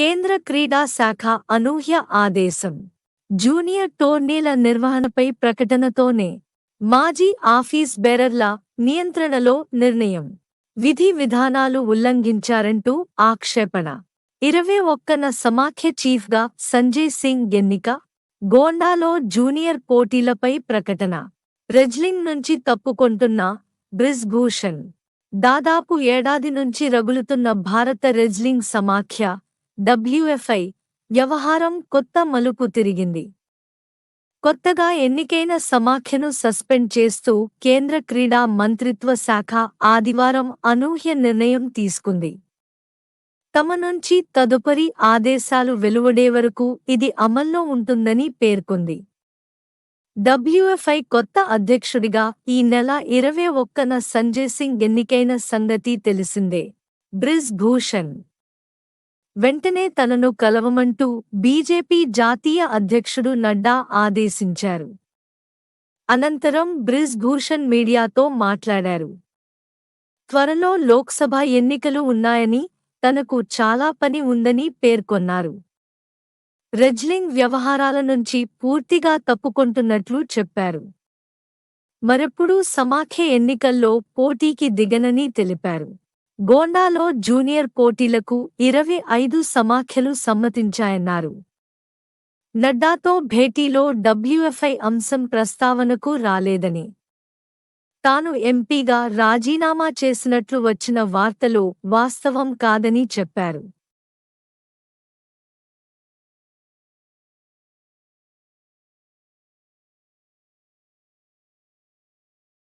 కేంద్ర క్రీడా శాఖ అనూహ్య ఆదేశం. జూనియర్ టోర్నీల నిర్వహణపై ప్రకటనతోనే మాజీ ఆఫీస్ బేరర్ల నియంత్రణలో నిర్ణయం. విధి విధానాలు ఉల్లంఘించారంటూ ఆక్షేపణ. 21న సమాఖ్య చీఫ్గా సంజయ్ సింగ్ ఎన్నిక. గోండాలో జూనియర్ పోటీలపై ప్రకటన. రెజ్లింగ్ నుంచి తప్పుకొంటున్న బ్రిజ్ భూషణ్. దాదాపు ఏడాది నుంచి రగులుతున్న భారత రెజ్లింగ్ సమాఖ్య WFI వ్యవహారం కొత్త మలుపు తిరిగింది. కొత్తగా ఎన్నికైన సమాఖ్యను సస్పెండ్ చేస్తూ కేంద్ర క్రీడా మంత్రిత్వ శాఖ ఆదివారం అనూహ్య నిర్ణయం తీసుకుంది. తమ నుంచి తదుపరి ఆదేశాలు వెలువడే వరకు ఇది అమల్లో ఉంటుందని పేర్కొంది. WFI కొత్త అధ్యక్షుడిగా ఈ నెల 21న సంజయ్ సింగ్ ఎన్నికైన సంగతి తెలిసిందే. బ్రిజ్ భూషణ్ వెంటనే తనను కలవమంటూ బీజేపీ జాతీయ అధ్యక్షుడు నడ్డా ఆదేశించారు. అనంతరం బ్రిజ్ భూషణ్ మీడియాతో మాట్లాడారు. త్వరలో లోక్సభ ఎన్నికలు ఉన్నాయని, తనకు చాలా పని ఉందని పేర్కొన్నారు. రెజ్లింగ్ వ్యవహారాల నుంచి పూర్తిగా తప్పుకొంటున్నట్లు చెప్పారు. మరెప్పుడూ సమాఖ్య ఎన్నికల్లో పోటీకి దిగనని తెలిపారు. గోండాలో జూనియర్ పోటీలకు 25 సమాఖ్యలు సమ్మతించాయన్నారు. నడ్డాతో భేటీలో WFI అంశం ప్రస్తావనకు రాలేదని, తాను ఎంపీగా రాజీనామా చేసినట్లు వచ్చిన వార్తలు వాస్తవం కాదని చెప్పారు.